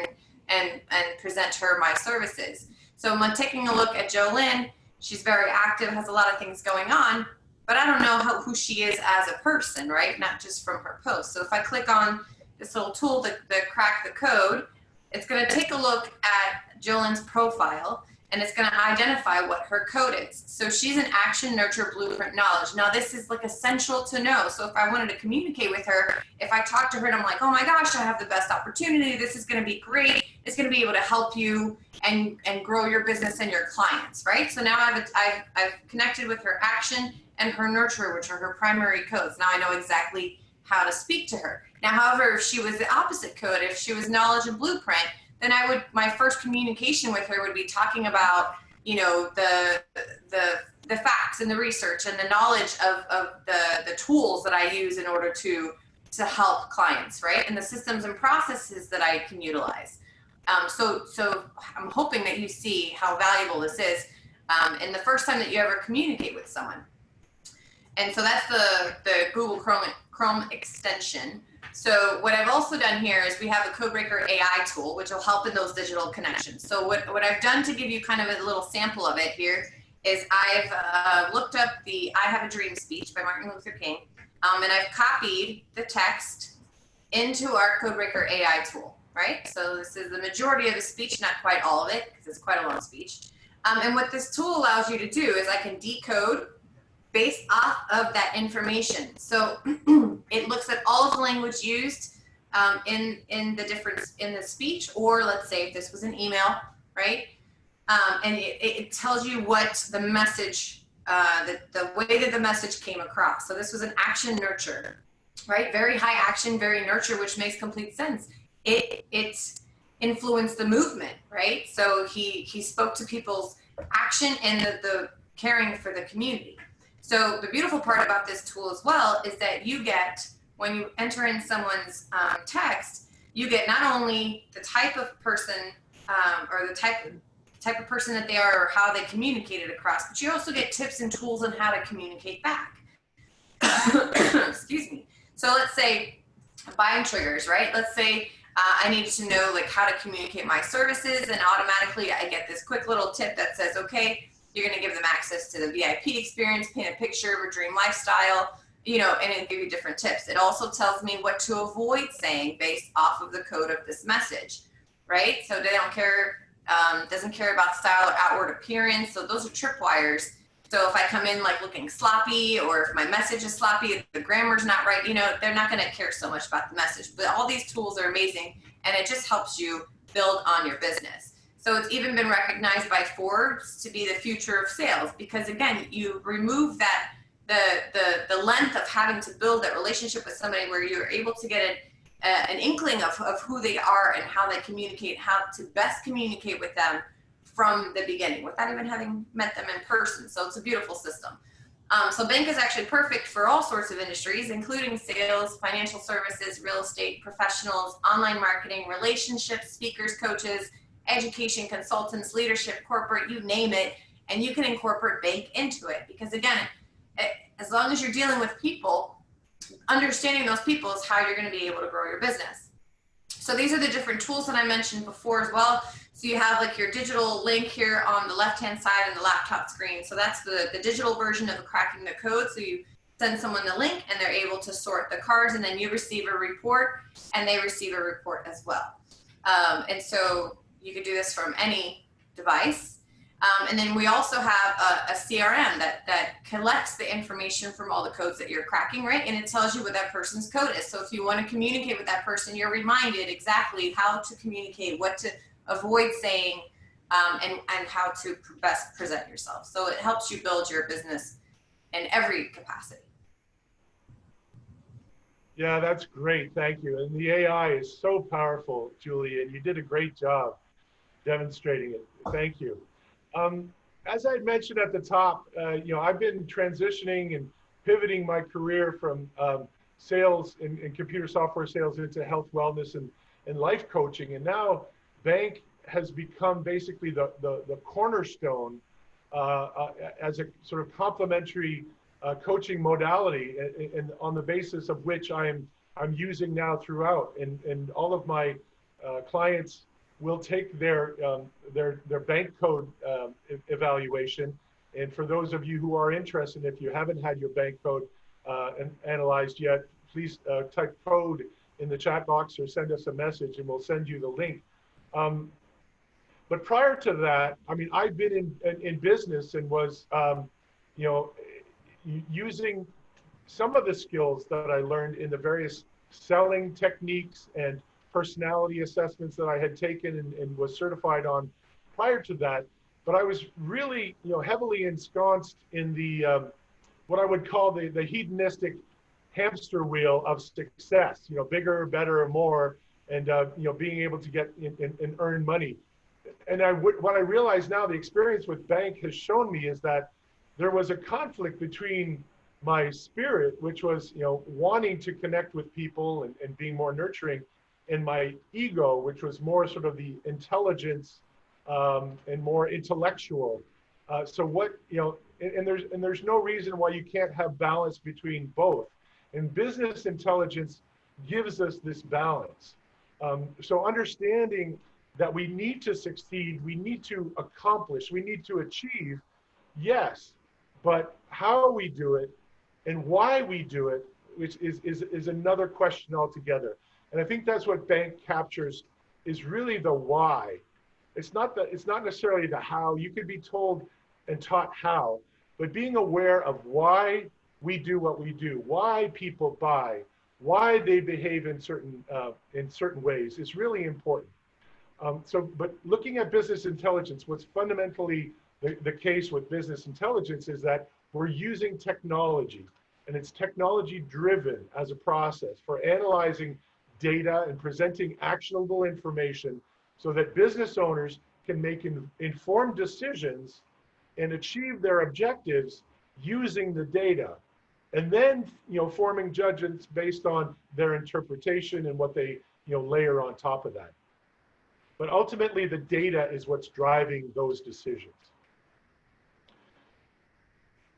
and present her my services. So I'm taking a look at Jolene. She's very active, has a lot of things going on, but I don't know who she is as a person, right? Not just from her posts. So if I click on this little tool, the crack the code, it's going to take a look at Jolene's profile, and it's going to identify what her code is. So she's an action, nurture, blueprint, knowledge. Now this is like essential to know. So if I wanted to communicate with her, if I talk to her and I'm like, oh my gosh, I have the best opportunity. This is going to be great. It's going to be able to help you and grow your business and your clients, right? So now I've connected with her action and her nurture, which are her primary codes. Now I know exactly how to speak to her. Now, however, if she was the opposite code, if she was knowledge and blueprint, then my first communication with her would be talking about, you know, the facts and the research and the knowledge of the tools that I use in order to help clients, right? And the systems and processes that I can utilize. So I'm hoping that you see how valuable this is in the first time that you ever communicate with someone. And so that's the Google Chrome extension. So what I've also done here is we have a Codebreaker AI tool, which will help in those digital connections. So what I've done to give you kind of a little sample of it here is I've looked up the I Have a Dream speech by Martin Luther King, and I've copied the text into our Codebreaker AI tool, right? So this is the majority of the speech, not quite all of it, because it's quite a long speech. And what this tool allows you to do is I can decode based off of that information. So it looks at all of the language used in the speech, or let's say if this was an email, right? And it tells you what the message, the way that the message came across. So this was an action nurture, right? Very high action, very nurture, which makes complete sense. It influenced the movement, right? So he spoke to people's action and the caring for the community. So the beautiful part about this tool as well is that you get, when you enter in someone's text, you get not only the type of person or the type of person that they are or how they communicate it across, but you also get tips and tools on how to communicate back. Excuse me. So let's say buying triggers, right? Let's say I need to know like how to communicate my services, and automatically I get this quick little tip that says, okay, you're going to give them access to the VIP experience, paint a picture of a dream lifestyle, you know, and it give you different tips. It also tells me what to avoid saying based off of the code of this message, right? So they don't care, doesn't care about style or outward appearance. So those are tripwires. So if I come in like looking sloppy, or if my message is sloppy, if the grammar's not right, you know, they're not going to care so much about the message. But all these tools are amazing, and it just helps you build on your business. So it's even been recognized by Forbes to be the future of sales, because again, you remove that the length of having to build that relationship with somebody where you're able to get an inkling of who they are and how they communicate, how to best communicate with them from the beginning without even having met them in person. So it's a beautiful system. So B.A.N.K is actually perfect for all sorts of industries, including sales, financial services, real estate, professionals, online marketing, relationships, speakers, coaches, education, consultants, leadership, corporate, you name it, and you can incorporate B.A.N.K into it. Because again, as long as you're dealing with people, understanding those people is how you're going to be able to grow your business. So these are the different tools that I mentioned before as well. So you have like your digital link here on the left-hand side of the laptop screen. So that's the digital version of cracking the code. So you send someone the link and they're able to sort the cards, and then you receive a report and they receive a report as well. And so you could do this from any device. And then we also have a CRM that collects the information from all the codes that you're cracking, right? And it tells you what that person's code is. So if you want to communicate with that person, you're reminded exactly how to communicate, what to avoid saying, and how to best present yourself. So it helps you build your business in every capacity. Yeah, that's great. Thank you. And the AI is so powerful, Julie, and you did a great job demonstrating it. Thank you. Um, as I had mentioned at the top, I've been transitioning and pivoting my career from sales and computer software sales into health, wellness, and life coaching. And now Bank has become basically the cornerstone as a sort of complementary coaching modality, and on the basis of which I'm using now throughout. And all of my clients will take their bank code evaluation. And for those of you who are interested, if you haven't had your bank code analyzed yet, please type code in the chat box or send us a message and we'll send you the link. But prior to that, I mean, I've been in business and was, you know, using some of the skills that I learned in the various selling techniques and personality assessments that I had taken and was certified on prior to that. But I was really, heavily ensconced in the what I would call the hedonistic hamster wheel of success. Bigger, better, more, and being able to get and earn money. And what I realize now, the experience with Bank has shown me is that there was a conflict between my spirit, which was, wanting to connect with people and being more nurturing, and my ego, which was more sort of the intelligence and more intellectual. So what, and there's no reason why you can't have balance between both. And business intelligence gives us this balance. So understanding that we need to succeed, we need to accomplish, we need to achieve, yes, but how we do it and why we do it, which is another question altogether. And I think that's what Bank captures, is really the why. It's not necessarily the how. You could be told and taught how, but being aware of why we do what we do, why people buy, why they behave in certain ways is really important. But looking at business intelligence, what's fundamentally the case with business intelligence is that we're using technology, and it's technology driven as a process for analyzing data and presenting actionable information so that business owners can make informed decisions and achieve their objectives using the data, and then forming judgments based on their interpretation and what they layer on top of that. But ultimately, the data is what's driving those decisions.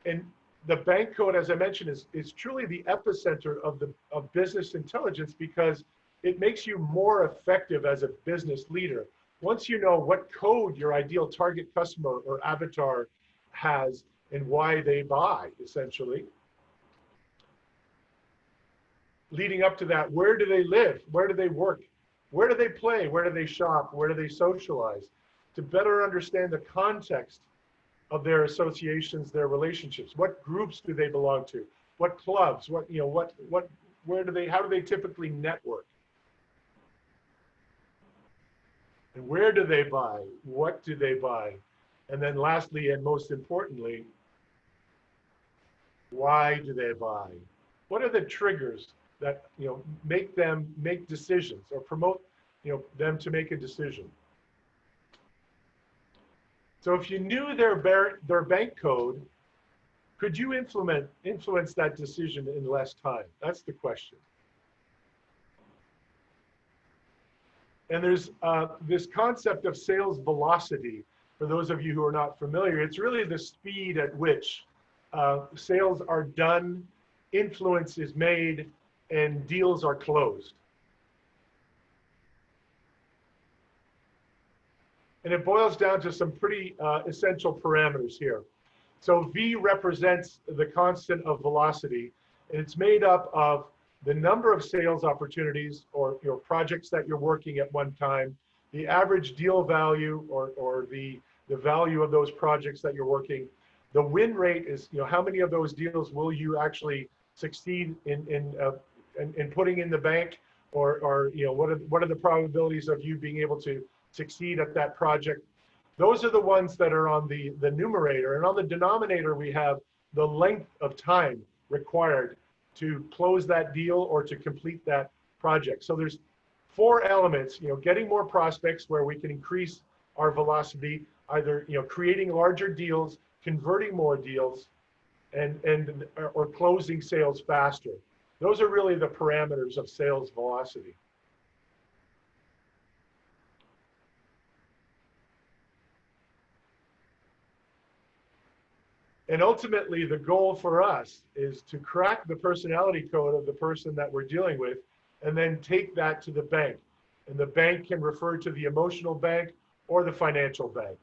And the bank code, as I mentioned, is truly the epicenter of business intelligence, because it makes you more effective as a business leader. Once you know what code your ideal target customer or avatar has and why they buy, essentially. Leading up to that, where do they live? Where do they work? Where do they play? Where do they shop? Where do they socialize? To better understand the context of their associations, their relationships. What groups do they belong to? What clubs? How do they typically network? And where do they buy? What do they buy? And then lastly, and most importantly, why do they buy? What are the triggers that make them make decisions or promote them to make a decision? So if you knew their bank code, could you influence that decision in less time? That's the question. And there's this concept of sales velocity. For those of you who are not familiar, it's really the speed at which sales are done, influence is made, and deals are closed. And it boils down to some pretty essential parameters here. So V represents the constant of velocity, and it's made up of the number of sales opportunities or projects that you're working at one time, the average deal value or the value of those projects that you're working. The win rate is how many of those deals will you actually succeed in putting in the bank, or what are the probabilities of you being able to succeed at that project. Those are the ones that are on the numerator, and on the denominator we have the length of time required to close that deal or to complete that project. So there's 4 elements, getting more prospects where we can increase our velocity, either, creating larger deals, converting more deals, or closing sales faster. Those are really the parameters of sales velocity. And ultimately, the goal for us is to crack the personality code of the person that we're dealing with, and then take that to the bank. And the bank can refer to the emotional bank or the financial bank.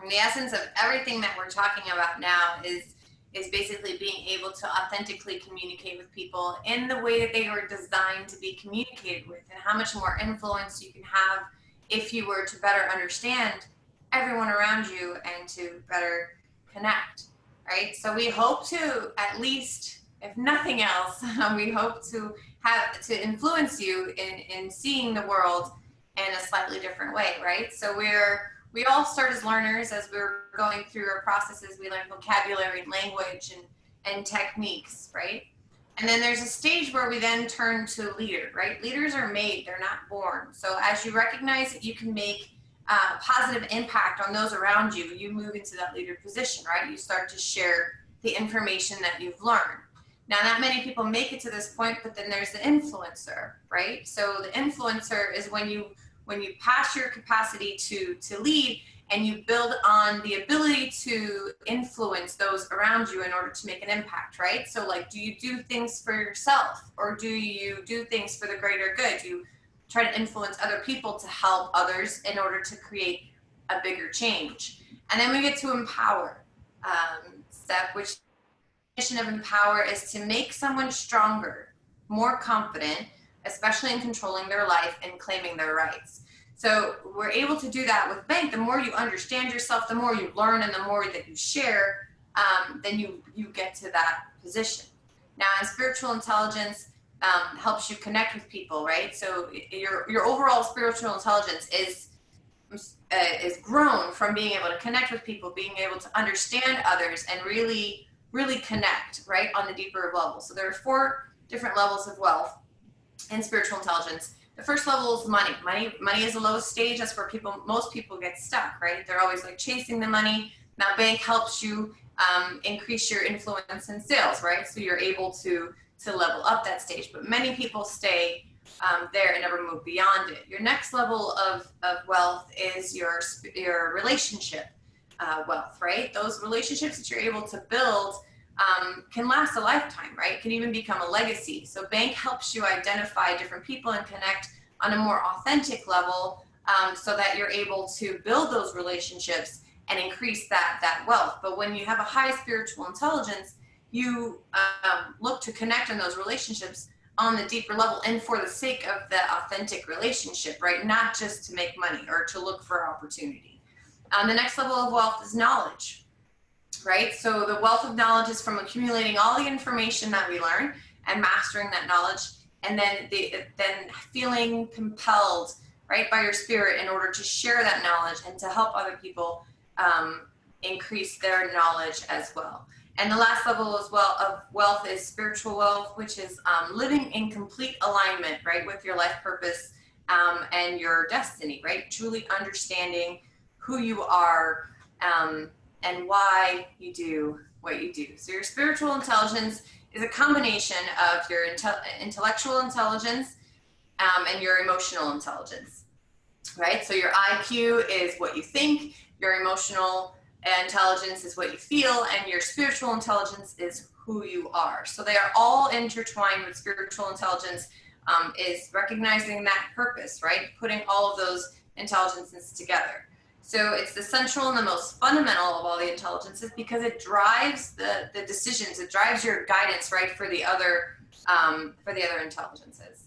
And the essence of everything that we're talking about now is basically being able to authentically communicate with people in the way that they were designed to be communicated with, and how much more influence you can have if you were to better understand everyone around you and to better connect, right? So we hope to, at least, if nothing else, we hope to influence you in seeing the world in a slightly different way, right? So we all start as learners. As we're going through our processes, we learn vocabulary, language, and techniques, right? And then there's a stage where we then turn to leader, right? Leaders are made, they're not born. So as you recognize that you can make positive impact on those around you, you move into that leader position, right? You start to share the information that you've learned. Now, not many people make it to this point, but then there's the influencer, right? So the influencer is when you pass your capacity to lead, and you build on the ability to influence those around you in order to make an impact, right? So like, do you do things for yourself, or do you do things for the greater good? Do you try to influence other people to help others in order to create a bigger change? And then we get to empower step, which the mission of empower is to make someone stronger, more confident, especially in controlling their life and claiming their rights. So we're able to do that with B.A.N.K. The more you understand yourself, the more you learn, and the more that you share, then you get to that position. Now, in spiritual intelligence, helps you connect with people, right? So your overall spiritual intelligence is grown from being able to connect with people, being able to understand others, and really connect, right, on the deeper level. So there are 4 different levels of wealth in spiritual intelligence. The first level is money. Money is the lowest stage. That's where most people get stuck, right? They're always like chasing the money. Now, B.A.N.K helps you increase your influence in sales, right? So you're able to level up that stage. But many people stay there and never move beyond it. Your next level of wealth is your relationship wealth, right? Those relationships that you're able to build can last a lifetime, right? Can even become a legacy. So B.A.N.K helps you identify different people and connect on a more authentic level, so that you're able to build those relationships and increase that wealth. But when you have a high spiritual intelligence, you look to connect in those relationships on the deeper level and for the sake of the authentic relationship, right? Not just to make money or to look for opportunity. The next level of wealth is knowledge, right? So the wealth of knowledge is from accumulating all the information that we learn and mastering that knowledge, and then feeling compelled, right, by your spirit in order to share that knowledge and to help other people increase their knowledge as well. And the last level as well of wealth is spiritual wealth, which is living in complete alignment, right, with your life purpose and your destiny, right? Truly understanding who you are, and why you do what you do. So your spiritual intelligence is a combination of your intellectual intelligence and your emotional intelligence, right? So your IQ is what you think, your emotional intelligence is what you feel, and your spiritual intelligence is who you are. So they are all intertwined with spiritual intelligence, is recognizing that purpose, right? Putting all of those intelligences together. So it's the central and the most fundamental of all the intelligences because it drives the decisions. It drives your guidance, right, for the other intelligences.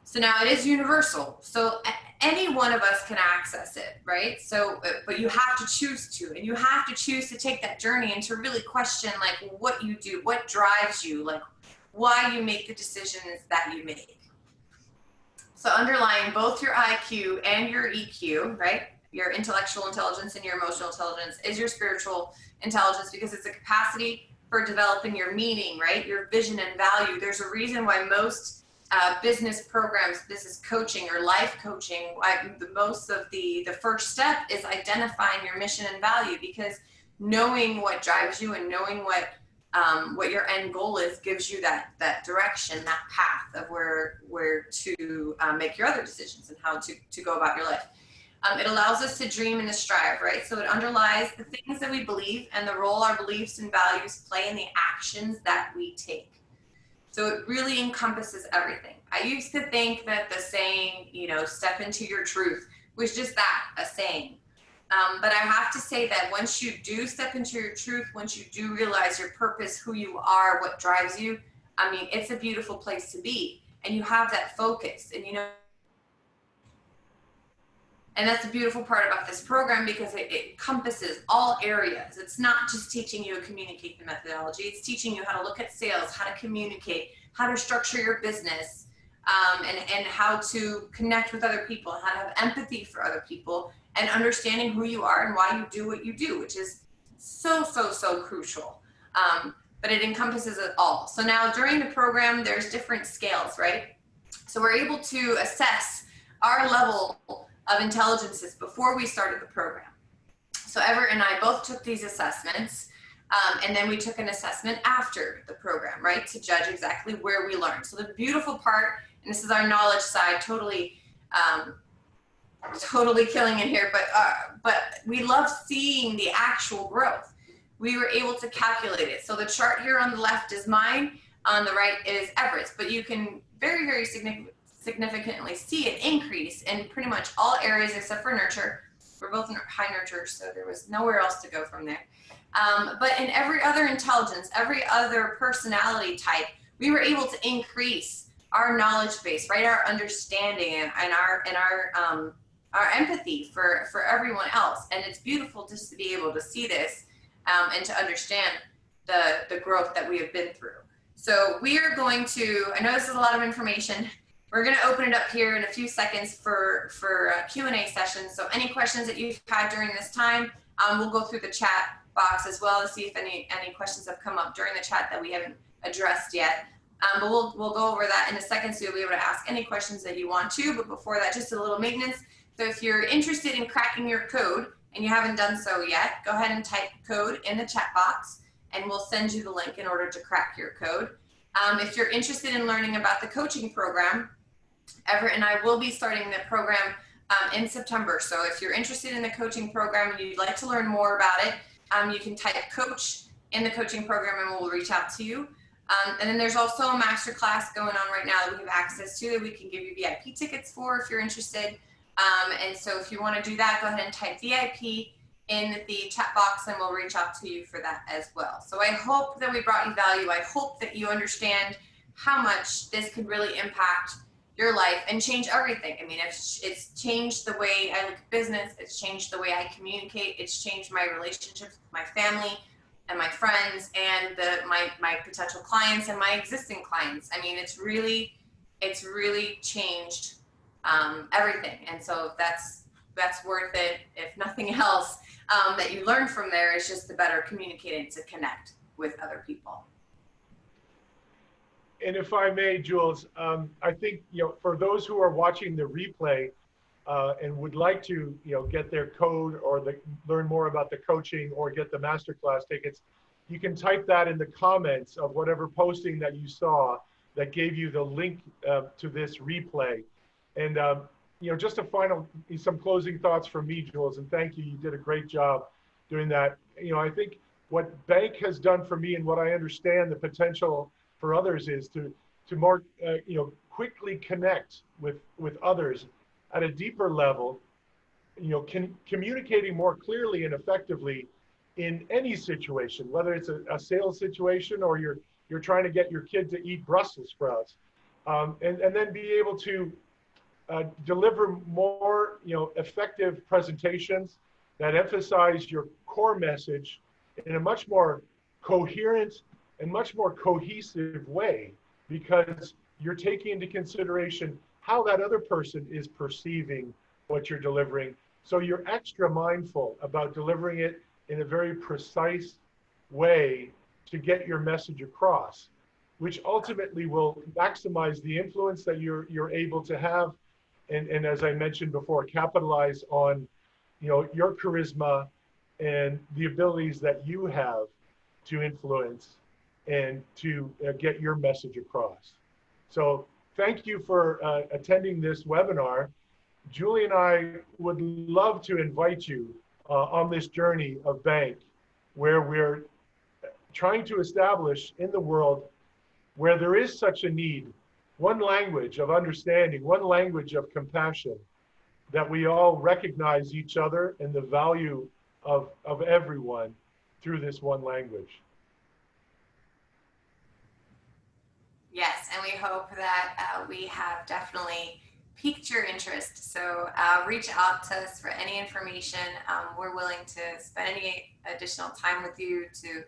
So now it is universal. So any one of us can access it, right? So, but you have to choose to, and you have to choose to take that journey and to really question like what you do, what drives you, like why you make the decisions that you make. So underlying both your IQ and your EQ, right? your intellectual intelligence and your emotional intelligence is your spiritual intelligence, because it's a capacity for developing your meaning, right? Your vision and value. There's a reason why most business programs, business coaching or life coaching, the first step is identifying your mission and value, because knowing what drives you and knowing what your end goal is gives you that direction, that path of where to make your other decisions and how to go about your life. It allows us to dream and to strive, right? So it underlies the things that we believe and the role our beliefs and values play in the actions that we take. So it really encompasses everything. I used to think that the saying, step into your truth was just that, a saying. But I have to say that once you do step into your truth, once you do realize your purpose, who you are, what drives you, it's a beautiful place to be. And you have that focus, and that's the beautiful part about this program, because it encompasses all areas. It's not just teaching you to communicate the methodology. It's teaching you how to look at sales, how to communicate, how to structure your business, and how to connect with other people, how to have empathy for other people, and understanding who you are and why you do what you do, which is so crucial. But it encompasses it all. So now during the program, there's different scales, right? So we're able to assess our level of intelligences before we started the program. So Everett and I both took these assessments, and then we took an assessment after the program, right, to judge exactly where we learned. So the beautiful part, and this is our knowledge side, totally killing it here, but we love seeing the actual growth. We were able to calculate it. So the chart here on the left is mine, on the right is Everett's, but you can very significantly see an increase in pretty much all areas except for nurture. We're both high nurture, so there was nowhere else to go from there. But in every other intelligence, every other personality type, we were able to increase our knowledge base, right? Our understanding and our empathy for everyone else. And it's beautiful just to be able to see this and to understand the growth that we have been through. So we are going to, I know this is a lot of information. We're going to open it up here in a few seconds for a Q&A session. So any questions that you've had during this time, we'll go through the chat box as well to see if any questions have come up during the chat that we haven't addressed yet. But we'll go over that in a second, so you'll be able to ask any questions that you want to. But before that, just a little maintenance. So if you're interested in cracking your code and you haven't done so yet, go ahead and type code in the chat box, and we'll send you the link in order to crack your code. If you're interested in learning about the coaching program, Everett and I will be starting the program in September. So if you're interested in the coaching program and you'd like to learn more about it, you can type coach in the coaching program and we'll reach out to you. And then there's also a masterclass going on right now that we have access to that we can give you VIP tickets for if you're interested. And so if you want to do that, go ahead and type VIP in the chat box and we'll reach out to you for that as well. So I hope that we brought you value. I hope that you understand how much this could really impact your life and change everything. I mean, it's changed the way I look at business. It's changed the way I communicate. It's changed my relationships with my family and my friends and my potential clients and my existing clients. I mean, it's really changed everything. And so that's worth it. If nothing else, that you learn from there is just to better communicate and to connect with other people. And if I may, Jules, I think, for those who are watching the replay and would like to, get their code or learn more about the coaching or get the masterclass tickets, you can type that in the comments of whatever posting that you saw that gave you the link to this replay. And, just some closing thoughts from me, Jules, and thank you. You did a great job doing that. I think what B.A.N.K has done for me and what I understand the potential for others is to more, quickly connect with others at a deeper level, communicating more clearly and effectively in any situation, whether it's a sales situation or you're trying to get your kid to eat Brussels sprouts, and then be able to deliver more, effective presentations that emphasize your core message in a much more coherent and much more cohesive way, because you're taking into consideration how that other person is perceiving what you're delivering, So you're extra mindful about delivering it in a very precise way to get your message across, which ultimately will maximize the influence that you're able to have. And as I mentioned before, capitalize on, your charisma and the abilities that you have to influence and to get your message across. So thank you for attending this webinar. Julie and I would love to invite you on this journey of B.A.N.K, where we're trying to establish in the world where there is such a need, one language of understanding, one language of compassion, that we all recognize each other and the value of everyone through this one language. Yes, and we hope that we have definitely piqued your interest. So reach out to us for any information. We're willing to spend any additional time with you to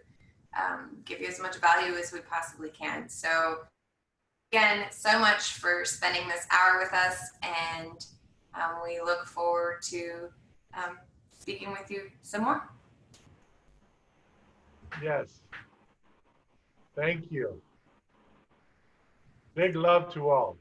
give you as much value as we possibly can. So again, so much for spending this hour with us, and we look forward to speaking with you some more. Yes. Thank you. Big love to all.